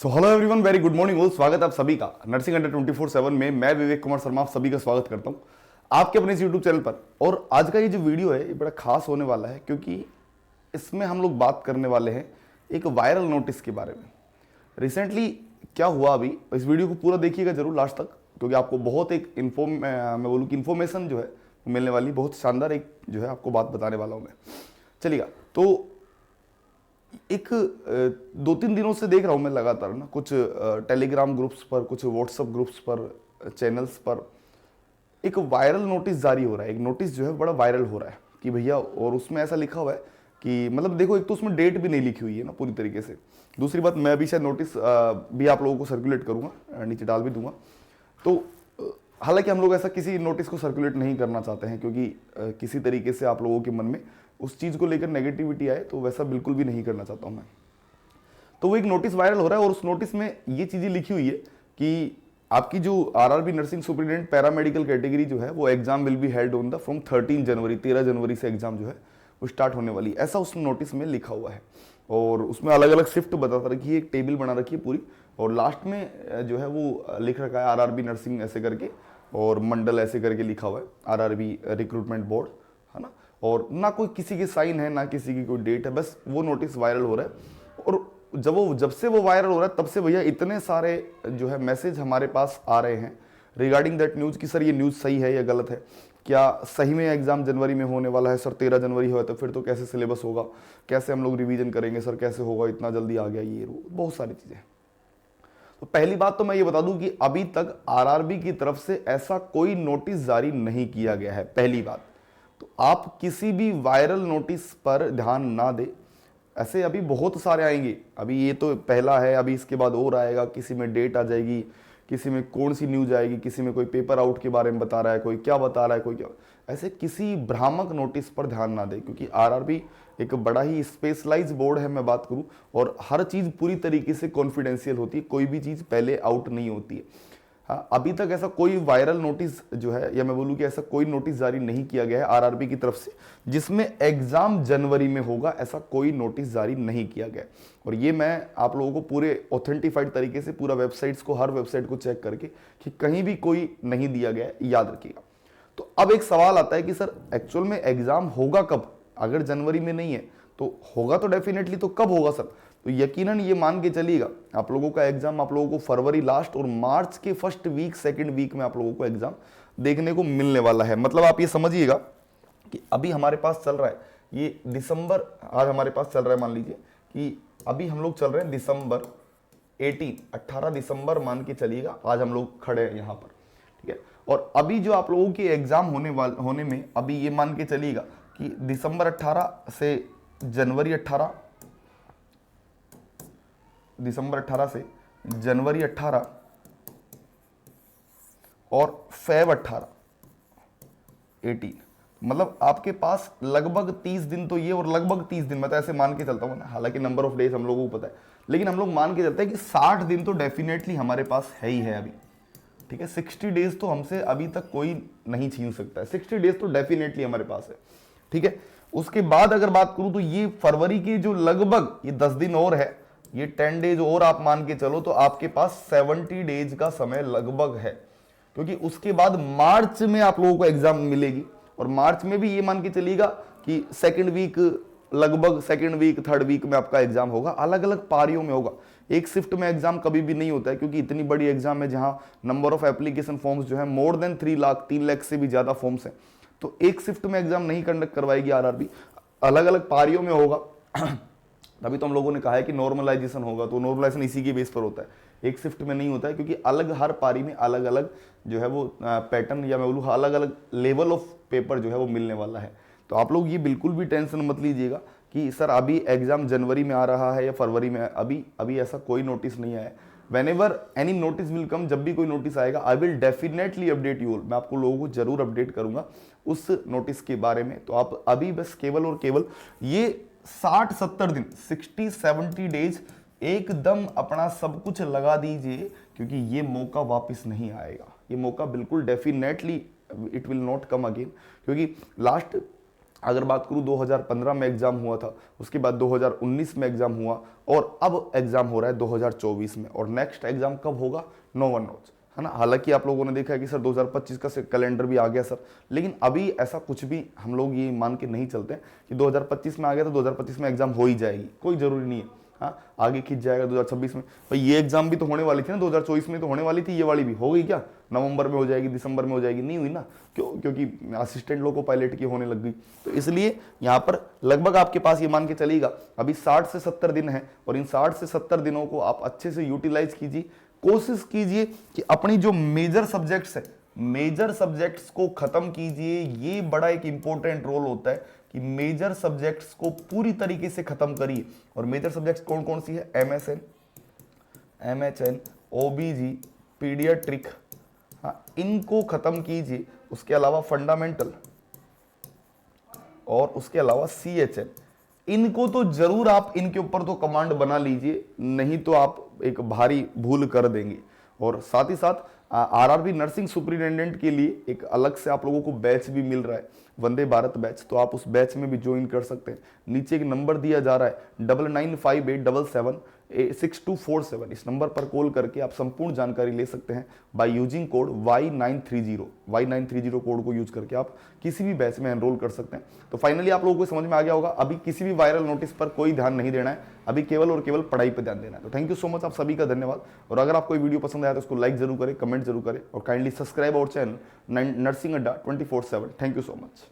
So hello everyone, very good morning all. स्वागत है आप सभी का नर्सिंग अंडर 24/7 में। मैं विवेक कुमार शर्मा आप सभी का स्वागत करता हूं आपके अपने इस यूट्यूब चैनल पर। और आज का ये जो वीडियो है ये बड़ा खास होने वाला है, क्योंकि इसमें हम लोग बात करने वाले हैं एक वायरल नोटिस के बारे में। रिसेंटली क्या हुआ, अभी इस वीडियो को पूरा देखिएगा जरूर लास्ट तक, क्योंकि आपको बहुत एक मैं बोलूँ कि इन्फॉर्मेशन जो है मिलने वाली, बहुत शानदार एक जो है आपको बात बताने वाला हूँ मैं। चलिएगा, तो एक 2-3 दिनों से देख रहा हूँ मैं लगातार ना, कुछ टेलीग्राम ग्रुप्स पर, कुछ व्हाट्सएप ग्रुप्स पर, चैनल्स पर एक वायरल नोटिस जारी हो रहा है। एक नोटिस जो है बड़ा वायरल हो रहा है कि भैया, और उसमें ऐसा लिखा हुआ है कि मतलब देखो, एक तो उसमें डेट भी नहीं लिखी हुई है ना पूरी तरीके से। दूसरी बात, मैं अभी शायद नोटिस भी आप लोगों को सर्कुलेट करूँगा, नीचे डाल भी दूंगा। तो हालांकि हम लोग ऐसा किसी नोटिस को सर्कुलेट नहीं करना चाहते हैं, क्योंकि किसी तरीके से आप लोगों के मन में उस चीज़ को लेकर नेगेटिविटी आए, तो वैसा बिल्कुल भी नहीं करना चाहता हूं मैं। तो वो एक नोटिस वायरल हो रहा है और उस नोटिस में ये चीज़ें लिखी हुई है कि आपकी जो RRB nursing superintendent paramedical category जो है वो exam will be held on the from 13 जनवरी, 13 जनवरी से एग्जाम जो है वो स्टार्ट होने वाली, ऐसा उस नोटिस में लिखा हुआ है। और उसमें अलग अलग शिफ्ट बता रखी है, एक टेबल बना रखी है पूरी, और लास्ट में जो है वो लिख रखा है आरआरबी नर्सिंग ऐसे करके, और मंडल ऐसे करके लिखा हुआ है, आरआरबी रिक्रूटमेंट बोर्ड, है ना। और ना कोई किसी की साइन है, ना किसी की कोई डेट है, बस वो नोटिस वायरल हो रहा है। और जब से वो वायरल हो रहा है तब से भैया इतने सारे जो है मैसेज हमारे पास आ रहे हैं रिगार्डिंग दैट न्यूज़ कि सर ये न्यूज़ सही है या गलत है, क्या सही में एग्जाम जनवरी में होने वाला है सर? 13 जनवरी हो तो फिर तो कैसे सिलेबस होगा, कैसे हम लोग रिवीजन करेंगे सर, कैसे होगा, इतना जल्दी आ गया ये बहुत सारी चीज़ें। तो पहली बात तो मैं ये बता दूं कि अभी तक आरआरबी की तरफ से ऐसा कोई नोटिस जारी नहीं किया गया है, पहली बात। तो आप किसी भी वायरल नोटिस पर ध्यान ना दें, ऐसे अभी बहुत सारे आएंगे। अभी ये तो पहला है, अभी इसके बाद और आएगा, किसी में डेट आ जाएगी, किसी में कौन सी न्यूज आएगी, किसी में कोई पेपर आउट के बारे में बता रहा है, कोई क्या बता रहा है, कोई क्या। ऐसे किसी भ्रामक नोटिस पर ध्यान ना दें, क्योंकि आरआरबी एक बड़ा ही स्पेशलाइज बोर्ड है, मैं बात करूं, और हर चीज़ पूरी तरीके से कॉन्फिडेंशियल होती है, कोई भी चीज़ पहले आउट नहीं होती है। हाँ, अभी तक ऐसा कोई वायरल नोटिस जो है, या मैं बोलूँ कि ऐसा कोई नोटिस जारी नहीं किया गया है आरआरबी की तरफ से जिसमें एग्जाम जनवरी में होगा, ऐसा कोई नोटिस जारी नहीं किया गया। और ये मैं आप लोगों को पूरे ऑथेंटिफाइड तरीके से पूरा वेबसाइट्स को, हर वेबसाइट को चेक करके कि कहीं भी कोई नहीं दिया गया है, याद रखिएगा। तो अब एक सवाल आता है कि सर एक्चुअल में एग्जाम होगा कब? अगर जनवरी में नहीं है तो होगा तो डेफिनेटली, तो कब होगा सर? तो यकीनन ये मान के चलिएगा, आप लोगों का एग्जाम आप लोगों को फरवरी लास्ट और मार्च के फर्स्ट वीक, सेकंड वीक में आप लोगों को एग्जाम देखने को मिलने वाला है। मतलब आप ये समझिएगा कि अभी हमारे पास चल रहा है ये दिसंबर, आज हमारे पास चल रहा है, मान लीजिए कि अभी हम लोग चल रहे हैं दिसंबर 18 दिसंबर मान के चलिएगा, आज हम लोग खड़े हैं यहाँ पर, ठीक है। और अभी जो आप लोगों के एग्जाम होने में अभी ये मान के चलिएगा कि दिसंबर 18 से जनवरी 18, दिसंबर 18 से जनवरी 18 और फेब 18 मतलब आपके पास लगभग 30 दिन तो ये, और लगभग 30 दिन, मैं तो ऐसे मान के चलता हूँ ना, हालांकि नंबर ऑफ डेज हम लोगों को पता है, लेकिन हम लोग मान के चलते हैं कि 60 दिन तो डेफिनेटली हमारे पास है ही है अभी, ठीक है। 60 डेज तो हमसे अभी तक कोई नहीं छीन सकता है, 60 डेज तो डेफिनेटली हमारे पास है, ठीक है। उसके बाद अगर बात करूं तो ये फरवरी के जो लगभग ये 10 दिन और है, ये 10 डेज और आप मान के चलो, तो आपके पास 70 डेज का समय लगभग है, क्योंकि उसके बाद मार्च में आप लोगों को एग्जाम मिलेगी। और मार्च में भी ये मान के चलिएगा कि सेकंड वीक, लगभग सेकंड वीक, थर्ड वीक में आपका एग्जाम होगा, अलग अलग पारियों में होगा। एक शिफ्ट में एग्जाम कभी भी नहीं होता है, क्योंकि इतनी बड़ी एग्जाम है जहां नंबर ऑफ एप्लीकेशन फॉर्म्स जो है मोर देन 3 लाख, 3 लाख से भी ज्यादा फॉर्म्स हैं। तो एक शिफ्ट में एग्जाम नहीं कंडक्ट करवाएगी आरआरबी, अलग अलग पारियों में होगा। तभी तो हम लोगों ने कहा है कि नॉर्मलाइजेशन होगा, तो नॉर्मलाइजेशन इसी के बेस पर होता है, एक शिफ्ट में नहीं होता है, क्योंकि अलग हर पारी में अलग अलग जो है वो पैटर्न, या मैं बोलूँ अलग अलग लेवल ऑफ पेपर जो है वो मिलने वाला है। तो आप लोग ये बिल्कुल भी टेंशन मत लीजिएगा कि सर अभी एग्जाम जनवरी में आ रहा है या फरवरी में, अभी ऐसा कोई नोटिस नहीं आया है। When ever any notice will come, जब भी कोई नोटिस आएगा I will definitely update you all, मैं आपको लोगों को जरूर अपडेट करूंगा उस नोटिस के बारे में। तो आप अभी बस केवल और केवल ये 60-70 दिन, 60-70 डेज एकदम अपना सब कुछ लगा दीजिए, क्योंकि ये मौका वापस नहीं आएगा, ये मौका बिल्कुल definitely it will not come again. क्योंकि लास्ट अगर बात करूँ 2015 में एग्जाम हुआ था, उसके बाद 2019 में एग्जाम हुआ और अब एग्जाम हो रहा है 2024 में, और नेक्स्ट एग्जाम कब होगा नो वन नोज, है ना। हालांकि आप लोगों ने देखा है कि सर 2025 का कैलेंडर भी आ गया सर, लेकिन अभी ऐसा कुछ भी हम लोग ये मान के नहीं चलते कि 2025 में आ गया तो 2025 में एग्जाम हो ही जाएगी, कोई जरूरी नहीं है। हाँ, आगे खींच जाएगा 2026 में। भाई ये एग्जाम भी तो होने वाली थी ना, 2024 में तो होने वाली थी, ये वाली भी हो गई क्या? नवंबर में हो जाएगी, दिसंबर में हो जाएगी? नहीं हुई ना। क्यों? क्योंकि असिस्टेंट लोको पायलट की होने लग गई। तो इसलिए यहाँ पर लगभग आपके पास ये मान के चलेगा अभी 60 से 70 दिन है, और इन 60 से 70 दिनों को आप अच्छे से यूटिलाइज कीजिए। कोशिश कीजिए कि अपनी जो मेजर सब्जेक्ट्स है, मेजर सब्जेक्ट्स को खत्म कीजिए। ये बड़ा एक इंपॉर्टेंट रोल होता है कि मेजर सब्जेक्ट्स को पूरी तरीके से खत्म करिए। और मेजर सब्जेक्ट्स कौन कौन सी है? MSN, MHN, OBG, पीडियाट्रिक, हाँ, इनको खत्म कीजिए। उसके अलावा फंडामेंटल और उसके अलावा CHN, इनको तो जरूर आप इनके ऊपर तो कमांड बना लीजिए, नहीं तो आप एक भारी भूल कर देंगे। और साथ ही साथ RRB नर्सिंग सुपरिटेंडेंट के लिए एक अलग से आप लोगों को बैच भी मिल रहा है, वंदे भारत बैच, तो आप उस बैच में भी ज्वाइन कर सकते हैं। नीचे एक नंबर दिया जा रहा है 9958776247, इस नंबर पर कॉल करके आप संपूर्ण जानकारी ले सकते हैं by using code Y930 code को यूज करके आप किसी भी बैच में एनरोल कर सकते हैं। तो फाइनली आप लोगों को समझ में आ गया होगा, अभी किसी भी वायरल नोटिस पर कोई ध्यान नहीं देना है, अभी केवल और केवल पढ़ाई पर ध्यान देना है। तो थैंक यू सो मच, आप सभी का धन्यवाद। और अगर आपको वीडियो पसंद आया तो उसको लाइक जरूर करें, कमेंट जरूर करें, और kindly subscribe our channel nursing Adda 24/7। Thank you so much.